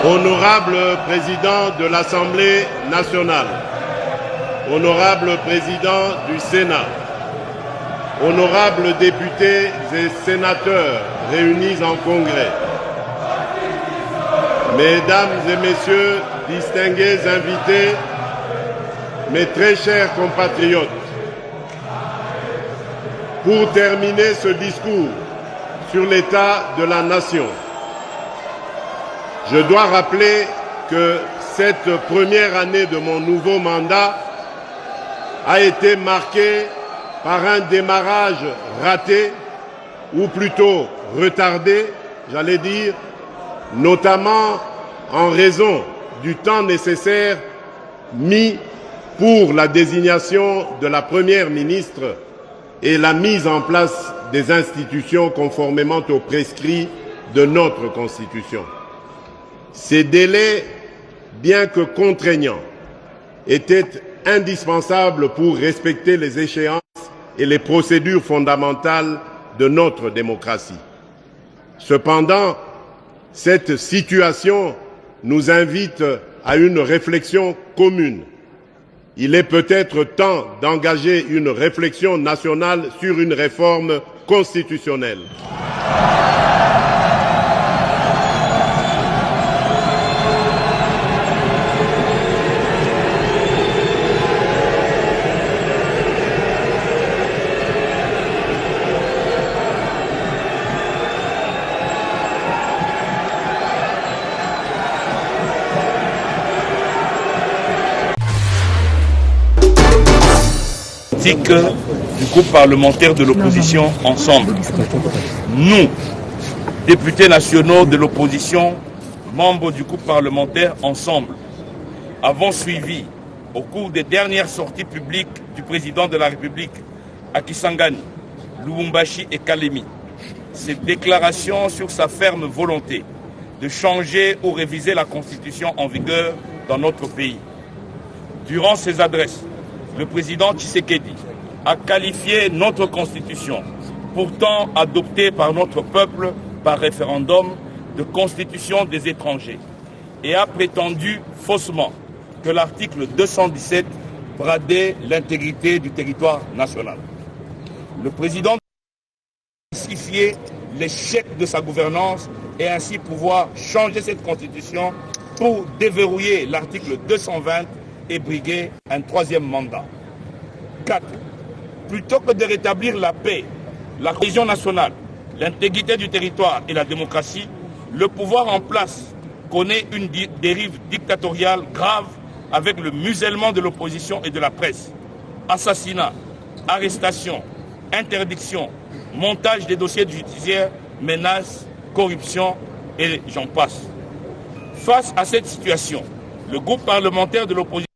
Honorable Président de l'Assemblée nationale, Honorable Président du Sénat, Honorables députés et sénateurs réunis en congrès, Mesdames et Messieurs, distingués invités, mes très chers compatriotes, pour terminer ce discours sur l'état de la nation, je dois rappeler que cette première année de mon nouveau mandat a été marquée par un démarrage raté, ou plutôt retardé, j'allais dire, notamment en raison du temps nécessaire mis pour la désignation de la Première ministre et la mise en place des institutions conformément aux prescrits de notre Constitution. Ces délais, bien que contraignants, étaient indispensables pour respecter les échéances et les procédures fondamentales de notre démocratie. Cependant, cette situation nous invite à une réflexion commune. Il est peut-être temps d'engager une réflexion nationale sur une réforme constitutionnelle. Du groupe parlementaire de l'opposition Ensemble. Nous, députés nationaux de l'opposition, membres du groupe parlementaire Ensemble, avons suivi au cours des dernières sorties publiques du président de la République à Kisangani, Lubumbashi et Kalemi, ses déclarations sur sa ferme volonté de changer ou réviser la Constitution en vigueur dans notre pays. Durant ces adresses, le président Tshisekedi a qualifié notre Constitution, pourtant adoptée par notre peuple par référendum, de Constitution des étrangers, et a prétendu faussement que l'article 217 bradait l'intégrité du territoire national. Le président a justifié l'échec de sa gouvernance et ainsi pouvoir changer cette Constitution pour déverrouiller l'article 220 et briguer un troisième mandat. 4. Plutôt que de rétablir la paix, la cohésion nationale, l'intégrité du territoire et la démocratie, le pouvoir en place connaît une dérive dictatoriale grave avec le musellement de l'opposition et de la presse. Assassinats, arrestations, interdictions, montage des dossiers judiciaires, menaces, corruption et j'en passe. Face à cette situation, le groupe parlementaire de l'opposition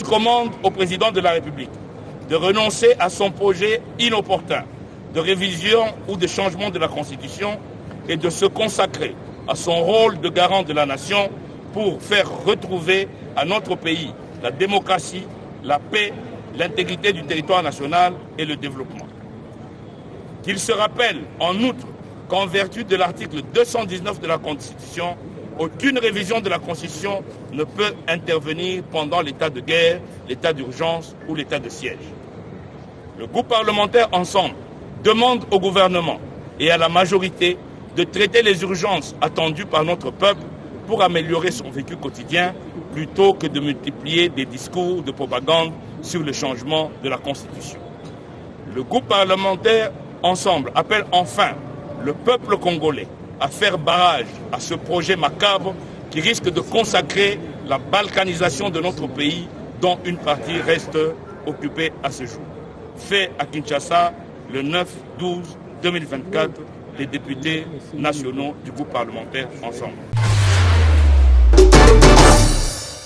commande au président de la République de renoncer à son projet inopportun de révision ou de changement de la Constitution et de se consacrer à son rôle de garant de la nation pour faire retrouver à notre pays la démocratie, la paix, l'intégrité du territoire national et le développement. Qu'il se rappelle en outre qu'en vertu de l'article 219 de la Constitution, aucune révision de la Constitution ne peut intervenir pendant l'état de guerre, l'état d'urgence ou l'état de siège. Le groupe parlementaire Ensemble demande au gouvernement et à la majorité de traiter les urgences attendues par notre peuple pour améliorer son vécu quotidien plutôt que de multiplier des discours de propagande sur le changement de la Constitution. Le groupe parlementaire Ensemble appelle enfin le peuple congolais à faire barrage à ce projet macabre qui risque de consacrer la balkanisation de notre pays dont une partie reste occupée à ce jour. Fait à Kinshasa le 9-12-2024, les députés nationaux du groupe parlementaire Ensemble.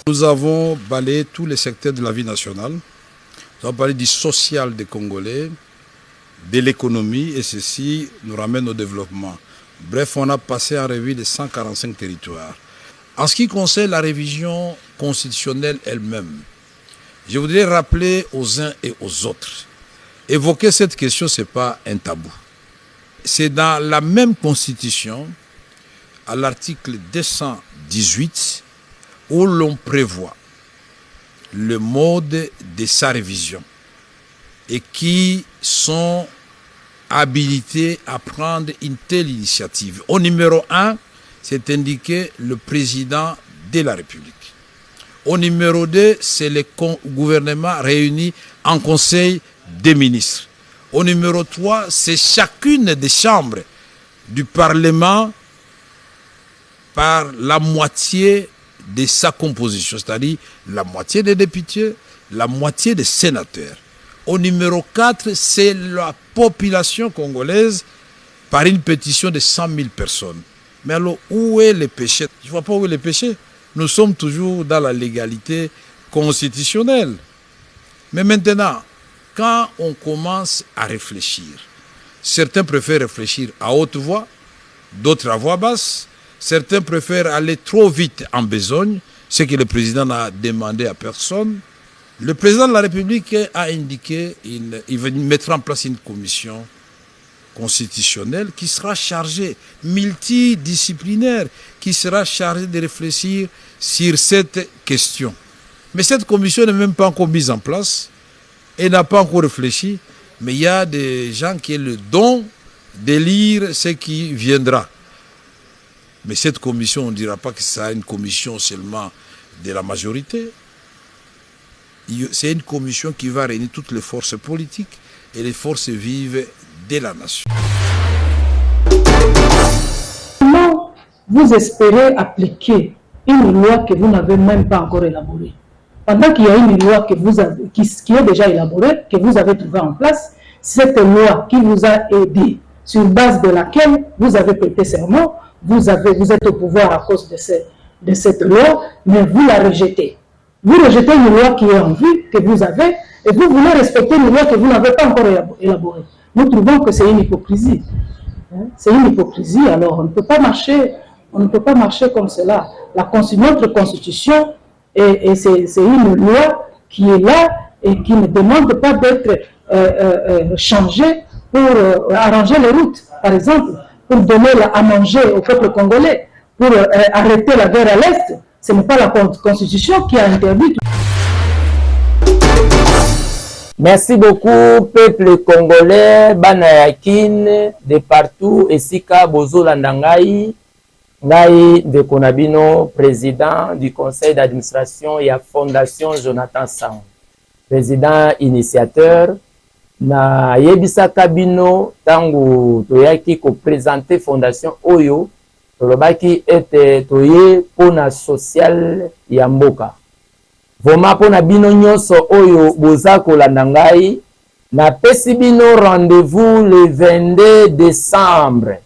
Nous avons balayé tous les secteurs de la vie nationale. Nous avons parlé du social des Congolais, de l'économie, et ceci nous ramène au développement. Bref, on a passé en revue les 145 territoires. En ce qui concerne la révision constitutionnelle elle-même, je voudrais rappeler aux uns et aux autres, évoquer cette question, ce n'est pas un tabou. C'est dans la même constitution, à l'article 218 où l'on prévoit le mode de sa révision et qui sont habilités à prendre une telle initiative. Au numéro 1, c'est indiqué le président de la République. Au numéro 2, c'est le gouvernement réuni en conseil des ministres. Au numéro 3, c'est chacune des chambres du Parlement par la moitié de sa composition, c'est-à-dire la moitié des députés, la moitié des sénateurs. Au numéro 4, c'est la population congolaise par une pétition de 100 000 personnes. Mais alors, où est le péché? Je ne vois pas où est le péché. Nous sommes toujours dans la légalité constitutionnelle. Mais maintenant, quand on commence à réfléchir, certains préfèrent réfléchir à haute voix, d'autres à voix basse, certains préfèrent aller trop vite en besogne, ce que le président n'a demandé à personne. Le président de la République a indiqué qu'il va mettre en place une commission constitutionnelle qui sera chargée, multidisciplinaire, qui sera chargée de réfléchir sur cette question. Mais cette commission n'est même pas encore mise en place et n'a pas encore réfléchi, mais il y a des gens qui ont le don de lire ce qui viendra. Mais cette commission, on ne dira pas que c'est une commission seulement de la majorité. C'est une commission qui va réunir toutes les forces politiques et les forces vives de la nation. Comment vous espérez appliquer une loi que vous n'avez même pas encore élaborée? Pendant qu'il y a une loi que vous avez, qui est déjà élaborée, que vous avez trouvée en place, cette loi qui vous a aidé, sur base de laquelle vous avez prêté serment, vous êtes au pouvoir à cause de cette loi, mais vous la rejetez. Vous rejetez une loi qui est en vue, que vous avez, et vous voulez respecter une loi que vous n'avez pas encore élaborée. Nous trouvons que c'est une hypocrisie. C'est une hypocrisie, alors on ne peut pas marcher comme cela. Notre constitution, c'est une loi qui est là et qui ne demande pas d'être changée pour arranger les routes, par exemple, pour donner à manger au peuple congolais, pour arrêter la guerre à l'Est. Ce n'est pas la Constitution qui a interdit. Merci beaucoup, peuple congolais, Banayakin, de partout, Esika, Bozo Landangai, Ngai de Konabino, président du conseil d'administration et à Fondation Jonathan Sang, président initiateur, na Yebisa Kabino, Tangu Toyaki, ko présenter Fondation Oyo, Tolobaki ete toye pona social yamboka. Voma pona bino nyonso oyo boza kolanda ngai na pesi bino rendez-vous le 22 décembre.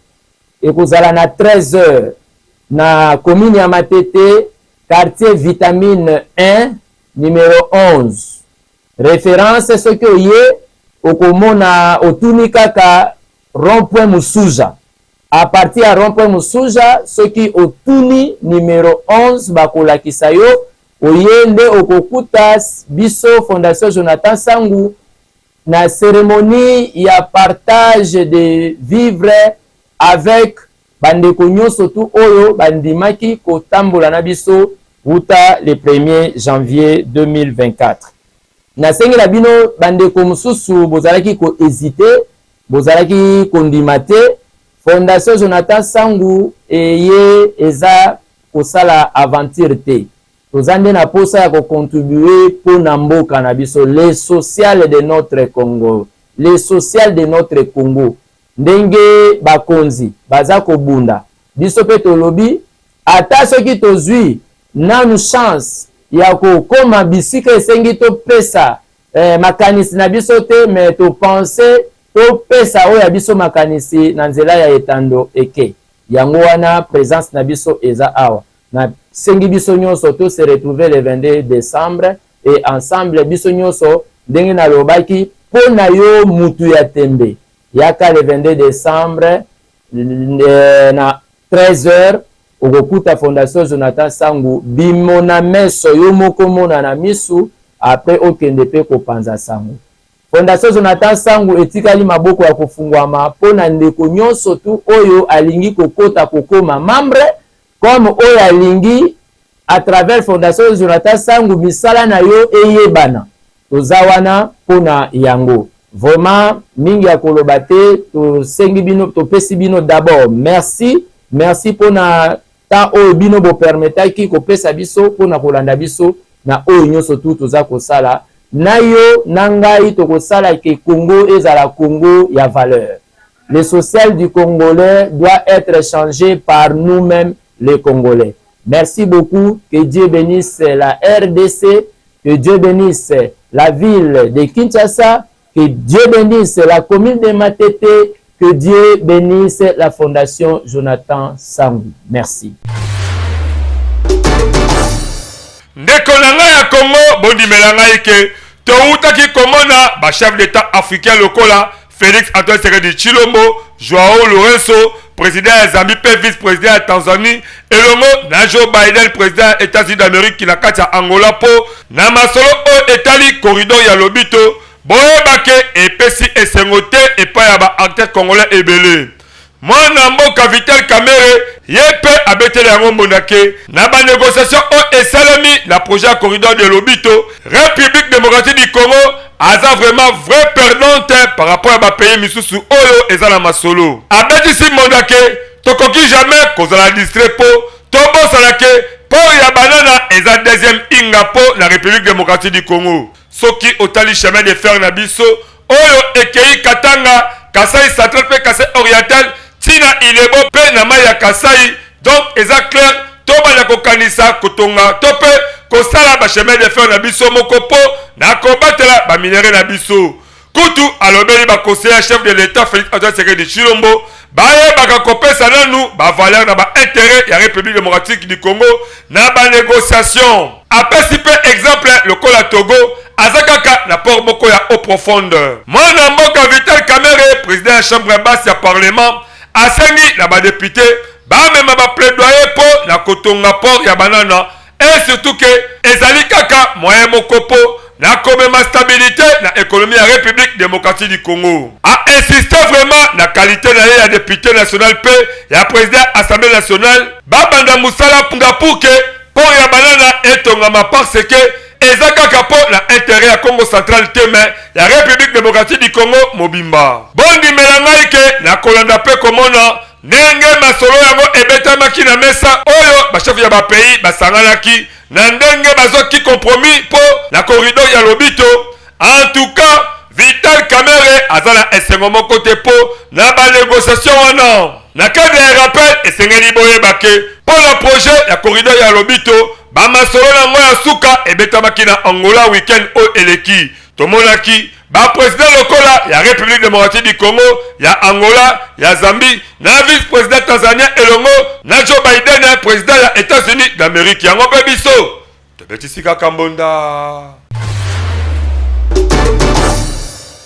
Ekozala na 13h na commune ya Matete, quartier Vitamine 1, numéro 11. Référence soki oye okomona otuni kaka rond-point Musuja. À partir à rond-point Musuja, ceux qui au Tuni numéro 11 bakola kisayo oyende okokutas biso Fondation Jonathan Sangu na cérémonie ya partage de vivres avec bandeko nyonso tu oyo bandimaki kotambola na biso uta le 1er janvier 2024. Na sengi la bino bandeko mususu bozalaki ko hésiter, bozalaki kondimate. Fondation Jonathan Sangu eye eza kosala aventure te. Tozande na posa ya contribuer pour namboka na biso le social de notre Congo. Le social de notre Congo. Ndenge bakonzi baza kobunda. Biso pe tolobi ata soki tozwi nanu chance ya kokoma bisika esengi to pesa makanisi na biso te mais to penser to pesa oya biso makanisi na nzela ya etando eke. Yango wana présence na biso eza awa. Na sengi biso nyonso to se retrouver le 22 décembre et ensemble biso nyonso ndenge na lobaki pona yo mutu ya tembe. Yaka le 22 décembre na 13h okokuta Fondation Jonathan Sangu bimona meso yo moko mona na misu après okende pe kopanza sango. Fondation Jonathan Sangu etikali maboko ya kofungwama pona ndeko nyonso tu oyo alingi kokota kokoma membre comme oyo alingi à travers Fondation Jonathan Sangu misala na yo eyebana. Toza wana pona yango. Vraiment mingi ya koloba te to sengi bino to pesi bino d'abord. Merci pona ta oyo bino bo permetaki ko pesa biso pona kolanda biso na oyo nyonso tu toza kosala. Na yo nangai tokosala ke Congo ezala Congo ya valeur. Le social du Congolais doit être changé par nous-mêmes les Congolais. Merci beaucoup. Que Dieu bénisse la RDC, que Dieu bénisse la ville de Kinshasa, que Dieu bénisse la commune de Matete, que Dieu bénisse la Fondation Jonathan Sangu. Merci. Ndeko na ngai ya Congo bondimela ngai ke toutaki komona ba chef d'état africain lokola Félix Antoine Tshisekedi Tshilombo, Joao Lourenço, président ya Zambie pe vice-président ya Tanzanie, elongo na Joe Biden président ya États-Unis d'Amérique na kati ya Angola po na masolo o etali corridor ya lobito boyebake epesi esengo te epai ya ba acteur congolais ebele. Mwana mboka Vital Kamerhe yepe abetele yango mbondake na ba négociation o esalemi na projet corridor de lobito. République démocratique du Congo aza vraiment vrai perdante par rapport à ba pays misusu oyo ezala masolo. Abetisi mbondake tokoki jamais kozala distrait po tobosalake port ya banana eza deuxième ingapo na République démocratique du Congo. Soki otali chemin de fer na biso oyo ekei Katanga, Kasai central pe Kasai oriental tina ilebo pe na mai ya Kasai. Donc eza clair toba na kokanisa kotonga tope kosala ba chemin de fer na biso mokopo na kobatela ba minere na biso. Kutu alobeli ba conseiller chef de l'état Félix Antoine Tshisekedi Tshilombo baye baka kopesa nanu ba valeur na ba intérêt ya République démocratique du Congo na ba négociation. Apesi pe exemple lokola Togo azakaka na port moko ya eau profondeur. Mwana mboka Vital Kamerhe président ya chambre basse ya parlement asengi na ba député ba mema ba plaidoyer po na kotonga port ya banana et surtout que ezali kaka moyen mokopo na komema stabilité na économie ya République démocratique du Congo. A insister vraiment na qualité na ya député national pe ya président assemblée nationale ba banda musala punga pour que port ya banana etongama parce que ezakaka po na intérêt ya Congo central teme ya République démocratique du Congo mobimba. Bondi melangai ke na kolanda pe komona ndenge masolo yango ebetamaki na mesa oyo bashefu ya bapays basanganaki na ndenge bazoki compromis po na corridor ya lobito. En tout cas Vital Kamerhe aza na esengo moko te po na ba négociation wana. Na cadre ya rappel esengeli boyebake po na projet ya corridor ya lobito ba masolo nango ya suka ebetamaki na Angola weekend o eleki. Tomonaki ba président lokola ya République démocratique du Congo, ya Angola, ya Zambie, na vice-président Tanzania elongo na Joe Biden président ya États-Unis d'Amérique. Yango pe biso tobetisi kaka mbonda.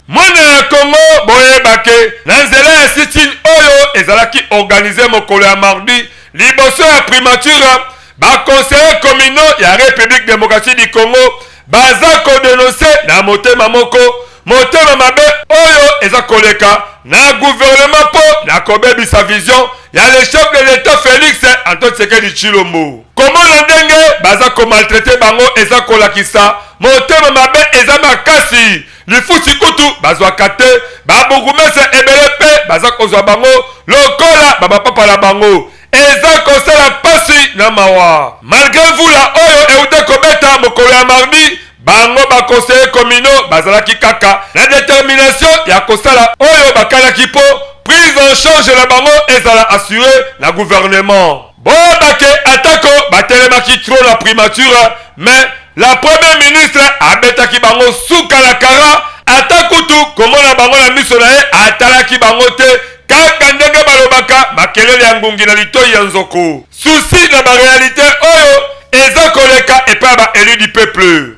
Mwana ya Congo boyebake na nzela ya sit-in oyo ezalaki organisé mokolo ya mardi liboso ya primature ba conseiller communaux ya République démocratique du Congo baza ko dénoncer na motema moko motema mabe oyo eza koleka na gouvernement po na kobebisa vision ya le chef de l'état Félix Antoine Tshisekedi Tshilombo. Comment na ndenge baza ko maltraiter bango eza kolakisa motema mabe eza makasi lifusi kutu bazwa kate babugumese ebele pe baza kozwa bango lokola babapapa la bango eza kosala pasi na mawa. Malgré vous la oyo eude kobeta mokolo ya mardi bango ba conseiller communaux bazalaki kaka na détermination ya kosala oyo bakalaki po prise en charge la bango ezala assuré na gouvernement. Bobake atako batelemaki trop la primature mais la première ministre abetaki bango suka na kara atakutu komona bango na miso na ye atalaki bango te kaka ndenge balobaka makelele ya ngungi na litoi ya nzoko. Souci na ba réalité oyo eza koleka epai ba élu du peuple.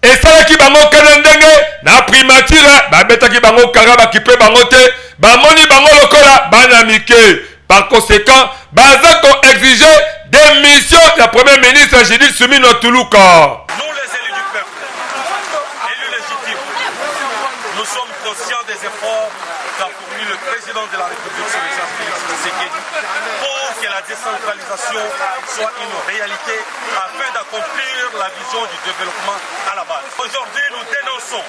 Esalaki bango kana ndenge na primature babetaki bango kara bakipe bango te bamoni bango lokola bana mike. Par conséquent baza ko exiger démission de la première ministre Judith Suminwa Tuluka. Nous les élus du peuple, élus légitimes, nous sommes conscients des efforts qu'a fourni le président de la République, Félix Tshisekedi, pour que la décentralisation soit une réalité afin d'accomplir la vision du développement à la base. Aujourd'hui, nous dénonçons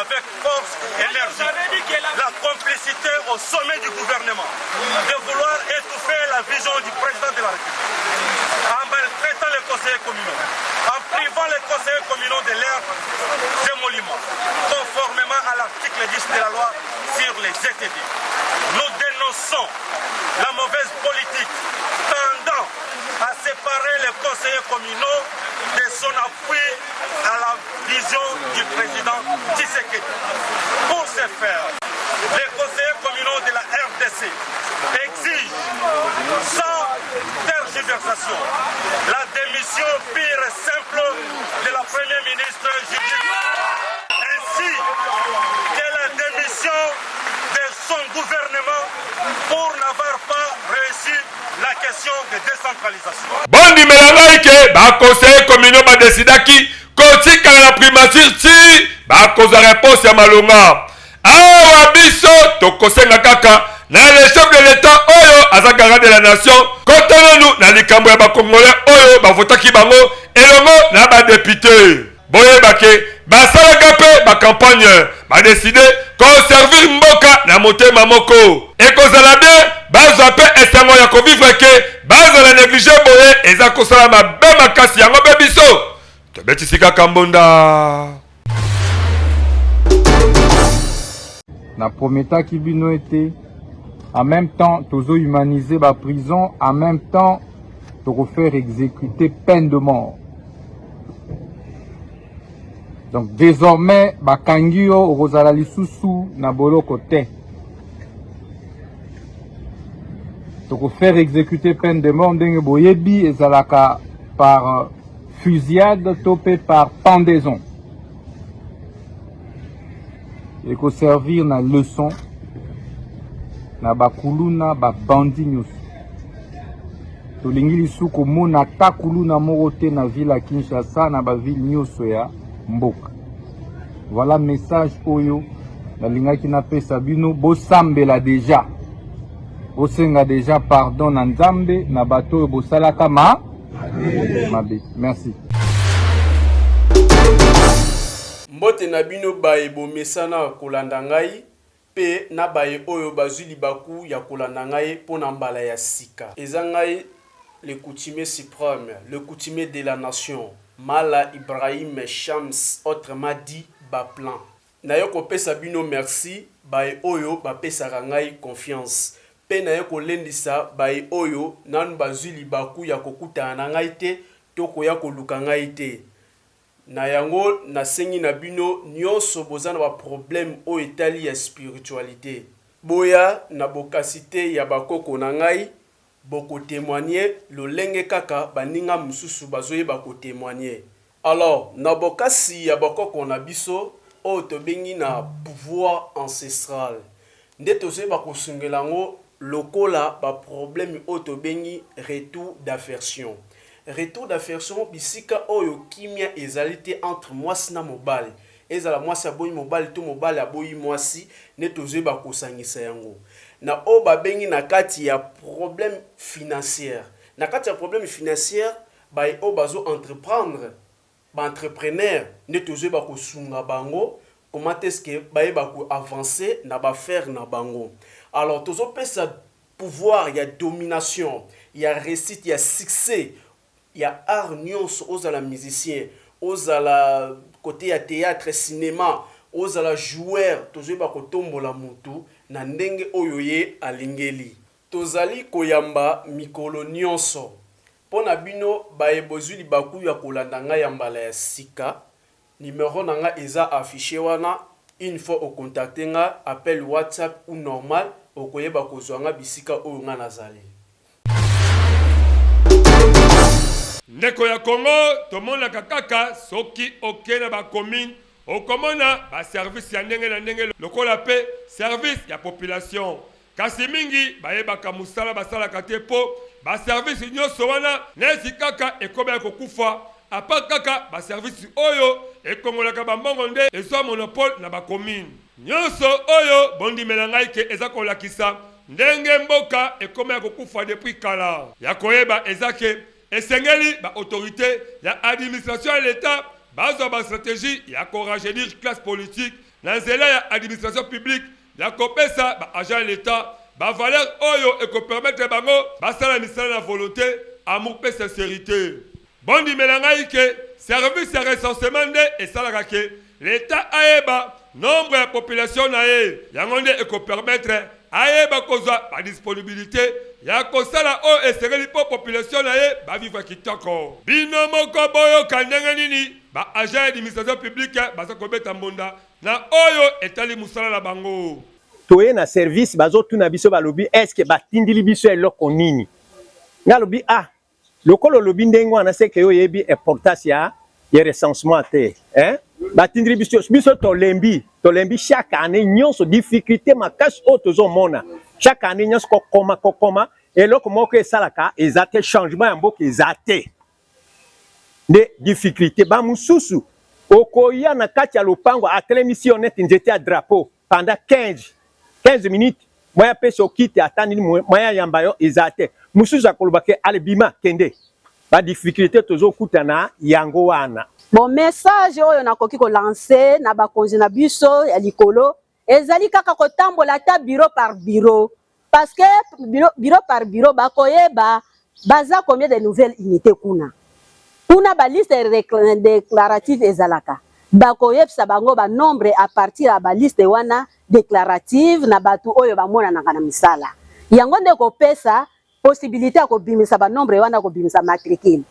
avec force et énergie la complicité au sommet du gouvernement de vouloir étouffer la vision du président de la République en maltraitant les conseillers communaux, en privant les conseillers communaux de leurs émoluments, conformément à l'article 10 de la loi sur les GTD. Nous dénonçons la mauvaise politique tendant à séparer les conseillers communaux de son appui à la vision du président Tshisekedi. Pour ce faire, les conseillers communaux de la RDC exigent sans tergiversation la démission pure et simple de la première ministre Judith, ainsi que la démission de son gouvernement pour n'avoir pas réussi la question de décentralisation. Bondi melangaike ba conseiller communaux ba décidaki kotika la primature ti ba koza réponse ya malonga. Awa biso tokosenga kaka na le chef de l'état oyo azakanga de la nation kotononu na likambo ya ba congolais oyo ba votaki bango elongo na ba député. Boye bake basalaka pe ba campagne ba décider conserver mboka na motema moko. Ekozala bien bazwa pe esango ya kovivre ke bazala négligé boye eza kosala mabe makasi yango be biso tobetisika kambonda. Na prometaki bino ete en même temps tozo humaniser ba prison, en même temps to faire exécuter peine de mort. Donc désormais bakangi yo okozala lisusu na boloko te. To faire exécuter peine de mort ndenge boyebi ezalaka par fusillade topé par pendaison. Et qu'on servir na leçon na bakuluna ba bandi nyusu. Tolingi lisuko mona takuluna moko te na ville ya Kinshasa na ba ville nyuso ya mboka. Voilà message oyo na lingaki na pesa bino bosambela déjà. Bosenga déjà pardon na Nzambe na bato bosalaka mabe. Merci. Mbote na bino baye bomesana kolanda ngai pe na baye oyo bazwi libaku ya kolanda ngai pona mbala ya sika. Eza ngai le coutumier suprême, le coutumier de la nation, Mala Ibrahim Shams, autrement dit Baplan. Nayo kopesa bino merci baye oyo bapesaka ngai confiance. Pe nayo kolendisa baye oyo nanu bazwi libaku ya kokutana na ngai te toko ya koluka ngai te. Na yango nasengi na bino nyonso bozana ba problème o etali ya spiritualité. Boya na bokasite ya bakoko na ngai boko témoigner lolenge kaka baninga mususu bazoye bako témoigner. Alors na bokasi ya bakoko na biso o tobengi na pouvoir ancestral. Nde tozoye bako sungelango lokola ba problème o tobengi retour d'aversion. Retour d'aversion bisika oyo kimia ezalité entre mwasi na mobali. Ezala mwasi aboyi mobali to mobali aboyi mwasi ne tozoye bakosangisa yango. Na o babengi na kati ya problème financier. Na kati ya problème financier bay o bazo entreprendre ba entrepreneur ne tozoye bakosunga bango comment est-ce que bay bako avancer na ba faire na bango. Alors tozo pesa pouvoir, il y a domination, il y a réussite, il y a succès. Il y a art nyonso aux ala musicien, aux ala côté à théâtre, cinéma, aux ala joueur, tozo ba kotombola mutu na ndenge oyoye alingeli. Tozali koyamba mikolo nyonso. Pona bino baye bozwi libaku ya kolanda nga ya mbala ya sika. Numéro nanga eza affiché wana. Une fois au contacter nga appel WhatsApp ou normal okoyeba kozwa nga bisika oyo nga nazali. Ndeko ya Congo, tomona kaka soki okena ba commune, okomona ba service ya ndenge na ndenge lokola pe service ya population. Kasi mingi bayebaka musala basala kate po ba service nyonso wana nesi kaka ekoma kokufa apa kaka ba service oyo ekongolaka bambongo nde ezwa monopole na ba commune nyonso oyo bondimela ngai ke eza kolakisa ndenge mboka ekoma kokufa depuis kala ya koyeba ezake esengeli ba autorité ya administration ya l'État bazwa ba stratégie ya korajeunir classe politique na nzela ya administration publique ya kopesa ba agent l'État ba valeur oyo ekopermettre bango basala misala na volonté amour pe sincérité bondimela ngai ke service ya recensement nde esalaka ke l'État aeba nombre ya population na ye yango nde ekopermettre ayeba kozwa ba disponibilité ya kosala oyo esengeli po population na ye bavivre kitoko bino moko boyoka ndenge nini ba agent ya administration publique baza kobeta mbonda na oyo etali musala na bango toye na service bazotuna biso balobi eske batindili biso eloko nini nga lobi lokolo lobi ndenge wana seke yo yebi importance ya recensement te batindili biso tolembi chaque année nyonso difficulté makasi oyo tozomona chaque année nyonso kokoma eloko moko esalaka eza te changement ya mboka eza te nde difficulté bamosusu okoya na kati ya lopango atelemisi yo neti nzete ya drapeau pendant 15 minutes moya pesa okite atandini moya yamba yo eza te mosusu akolobake alebima kende ba difficulté tozokutana yango wana bon message oyo nakoki ko lancer na bakonzi na biso ya likolo ezali kaka kotambola ta bureau par bureau parce que bureau par bureau bakoyeba baza combien de nouvelles unités kuna ba liste déclarative ezalaka bakoyebisa bango ba nombre à partir ya ba liste wana déclarative na batu oyo bamona na kana misala yango nde kopesa possibilité ya kobimisa ba nombre wana kobimisa matricule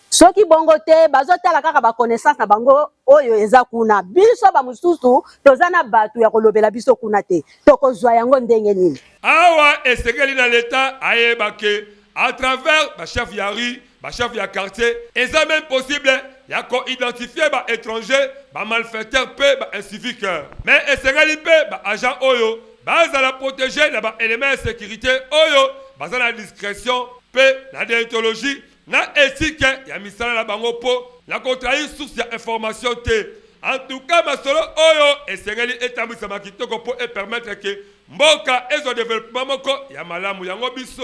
soki bongo te bazotala kaka ba connaissance na bango oyo eza kuna biso ba mususu tozana batu ya kolobela biso kuna te tokozwa yango ndenge nini awa esengeli na l'État ayebake à travers ba chef ya rue ba chef ya quartier eza même possible ya ko identifier ba étranger ba malfaiteur pe ba incivique mais esengeli pe ba agent oyo bazala protéger na ba élément de sécurité oyo bazala discrétion pe la déontologie na éthique ya misala na bango po na contraire source ya information te en tout cas masolo oyo esengeli etambisa kitoko po et permettre que mboka ezo développement moko ya malamu yango biso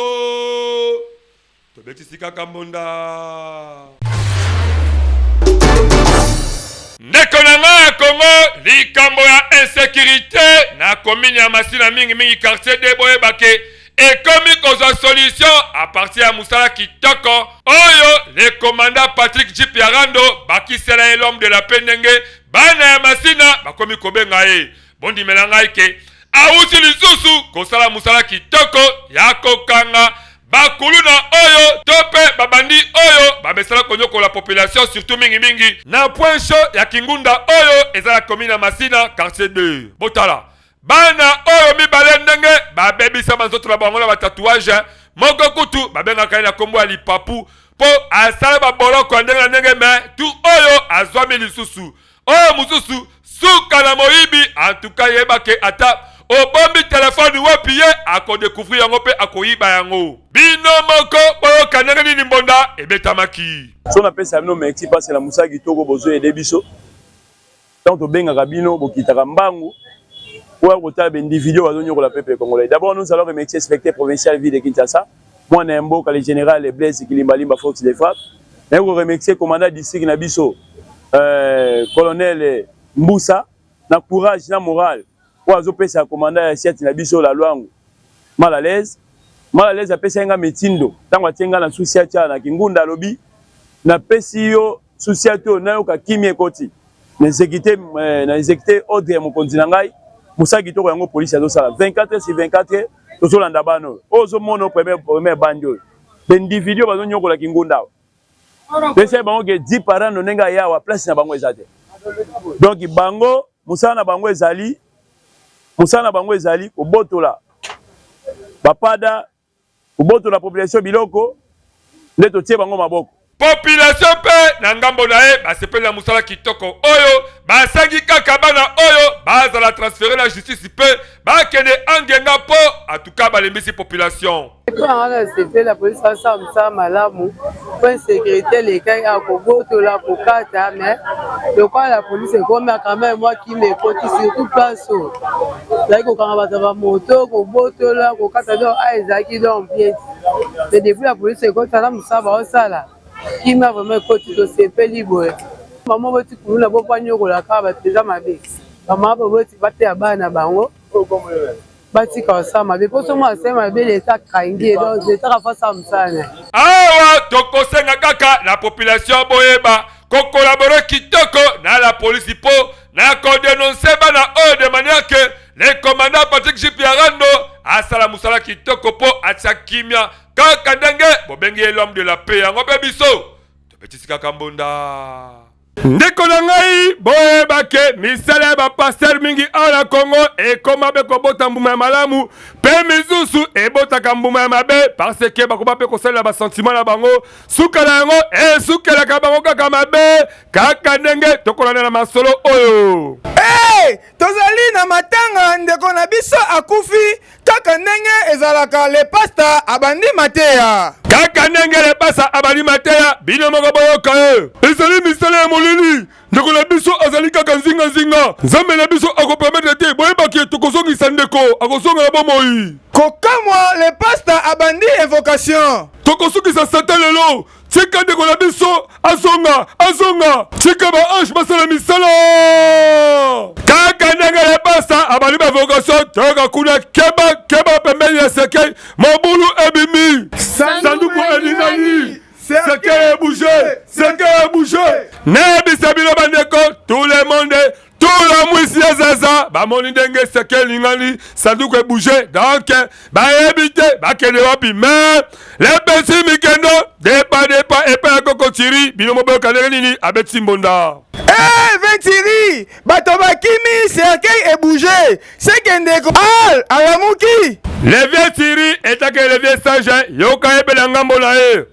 tobetisi kaka mbonda ndeko na nga ya Congo likambo ya insécurité na commune ya Masina mingi quartier de boyebake ekomi kozwa solution à partir ya musala kitoko oyo le commandant Patrick Jipiarando bakisela l'homme de la paix ndenge bana ya Masina bakomi kobenga ye bondimela ngai ke awuti lisusu kosala musala kitoko ya kokanga bakuluna oyo tope babandi oyo babesala konyoko la population surtout mingi na point chaud ya Kingunda oyo ezala commune ya Masina quartier 2 botala bana oyo mibale ndenge babebisa banzoto na bango na batatuage moko kutu babengaka na kombo ya lipapu po asala baboloko ndenge na ndenge me tu oyo azwami lisusu oyo mususu suka na moyibi en tout cas yebake ata obombi telefone wapi ye akodécouvrir yango pe akoyiba yango bino moko boyoka ndenge nini mbonda ebetamaki so napesa bino merci parce que la musaki toko bozo ede biso tant tobengaka bino bokitaka mbangu pour avoir des individus à la peuple congolais. D'abord, nous allons remercier le inspecteur provincial ville de Kinshasa, moi Nembo, le général Blaise Kilimbalimba Force des Frappes. Et vous remercier le commandant district Nabiso, colonel Mboussa, na courage, na morale. Pour avoir le commandant Siat Nabiso la loi mal à l'aise à pesa nga metindo. Tant que tenga na souciatia na Kingunda lobby, na pesio souciato na yoka kimie koti. Na exécuter ordre mon continent. Moussa Gitoko yango police azo sala 24 heures sur 24 heures tozolanda bano ozo mono premier bandio l'individu bazo nyoko la Kingunda pese bango ke 10 par an nonenga ya wa place na bango ezate donc bango Moussa na bango ezali kobotola bapada kobotola population biloko ndeto tie bango maboko population pe na ngambo na ye basepeli na musala kitoko oyo basangi kaka bana oyo bazala transféré na justice pe bakende angenga po atuka balembisi population. La police a ça malamu pour sécurité les gars à Kogoto la Kokata mais le quoi la police est comme quand même moi qui me côté surtout place là ko quand va moto Kogoto la Kokata donc Isaac donc bien mais depuis la police est comme ça ça va ça là qui m'a vraiment côté de CP libre maman va tu pour la bo panyo ko la ka ba teza mabe maman va tu ba te abana bango batika sama beposo mo asema be leta kangi donc leta ka fa ça msana awa tokosenga kaka la population boyeba ko collaborer kitoko na la police po na ko dénoncer bana o de manière que le commandant Patrick Jipiarando asala musala kitoko po atsakimia kaka ndenge bobengi l'homme de la paix yango pe biso to petit kaka mbonda ndeko na ngai boyeba ke misala ba pasteur mingi ala Congo e koma be ko bota mbuma ya malamu pe mizusu e bota ka mbuma ya mabe parce que bakoba pe ko sala ba sentiment na bango sukala yango e sukela ka bango kaka mabe kaka ndenge tokolana na masolo oyo tozali na matanga ndeko na biso akufi kaka ndenge ezalaka le pasta abandi mateya kaka ndenge le pasta abandi mateya bino moko boyoka ezali misala ya molili ndeko na biso azali kaka nzinga nzambe na biso akopermettre te boyebaki tokozongisa ndeko akosonga na bomoi kokamwa le pasta abandi invocation tokosukisa satan lelo tika ndeko na biso azonga tika ba ange basala misala kaka ndenge le pasta abandi ba vocation toka kuna keba pembeni ya sekei mabulu ebimi sanduku elingani sekei bouge nebisa bino bandeko tout le monde tout le mwisi ya zaza bamoni ndenge sekei elingani sanduku ebouge donc bayebi te bakende wapi mais lepesi mikendo depa epa ya kokotiri bino moboyoka ndenge nini abeti mbonda Ventiri bato bakimi cercueil ebouge sekendeko alamuki le vieux Thierry etake le vieux sage yoka ebela ngambo na ye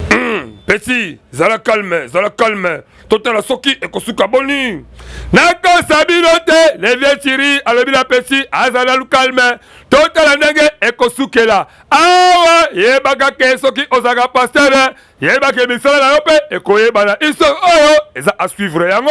petit zala calme totala soki ekosuka boni nakosa bino te le vieux Thierry alobi na petit azala lu calme totala ndenge ekosukela awa yebaka ke soki ozaka pasteur yebaka misala na yo mpe ekoyebana histoire oyo eza a suivre yango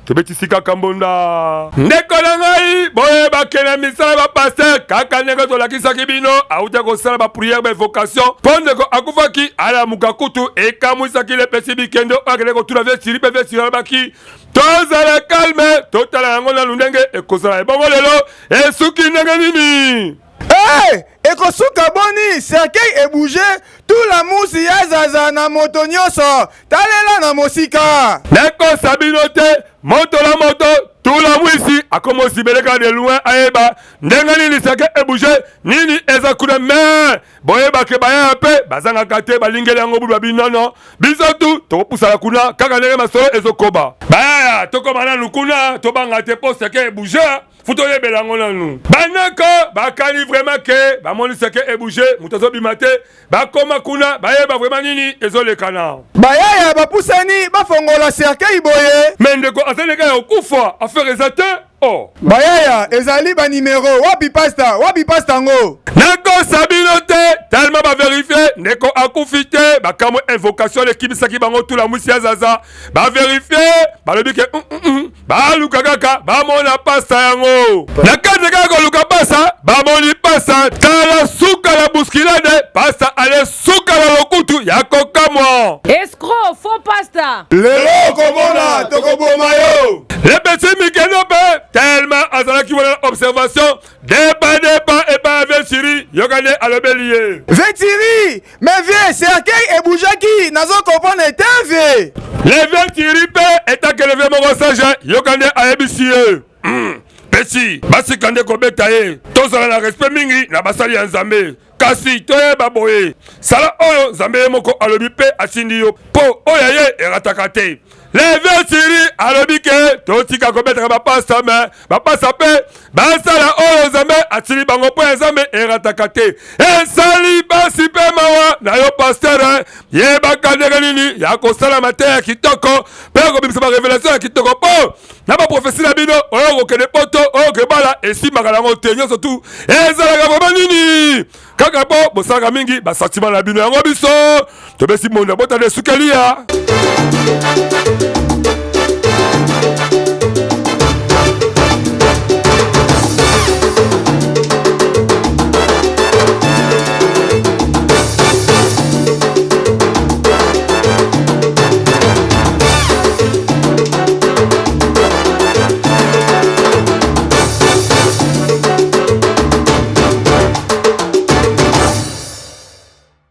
tobetisi kaka mbonda ndeko na ngai boyebake na misala bapaster kaka ndenge tolakisaki bino auta kosala bapriere baevocation mpo ndeko akufaki alamuka kutu ekamwisaki lepesi bikende oyo akende kotuna vesiri mpe vesiri alobaki tozala calme totala yango nanu ndenge ekozala ebongo lelo esuki ndenge nini ekosuka boni cercueil ebouge tout la musi ya zaza na moto nyonso talela na mosika nakosa bino te moto la moto tout la mwisi akomosibeleka de loin ayeba ndenge nini cercueil ebouge nini eza kuna me boyebake baya mpe bazangaka te balingeli yango bulu babinono biso tu tokopusala kuna kaka ndenge masolo ezokoba baya tokoma nanu kuna tobanga te po cercueil ebouge futo yebela ngo nanu banako bakani vraiment ke bamoni cercueil ebouge moto azobima te bakoma kuna bayeba vraiment nini ezolekana bayaya bapusani bafongola cercueil boye me ndeko azeleka ya okufa affaire eza te bayaya ezali banimero wapi pasta ngo nakosa bino te tellement baverifie ndeko akufi te bakamwe invocation lekibisaki bango tula mwisi ya zaza baverifie balobi ke baluka kaka bamona pasta yango na kati kaka koluka pasta bamoni pasta tala suka la buskilade pasta ale suka la lokutu ya kokamwa escroc faux pasta lelo komona tokoboma yo lepesi mikeno pe tellement azalaki wana observation depa epa Ventiri yokane alobeli ye Ventiri mais vie cercueil ebujaki nazo comprendre te vie le Ventiri pe etake le vie moko sage yokane ayebisi ye pesi basika nde kobeta ye tozala na respect mingi na basali ya nzambe kasi toyeba boye sala oyo nzambe ye moko alobi mpe asindi yo mpo oyo ye erataka te Leve tiri alobike totika komettre bapasta me bapasta pe basala oyo nzambe atili bango po nzambe erataka te esali basi pe mawa na yo pasteur yebaka ndenge nini ya kosala mateya ya kitoko mpe kobimisa barevelation ya kitoko mpo na baprofesi na bino oyo kokende poto oyo kebala esimaka nango te nyonso tu ezalaka vraimen nini kaka mpo bosalaka mingi basentima na bino yango biso tobesi mondo botana esukeli ya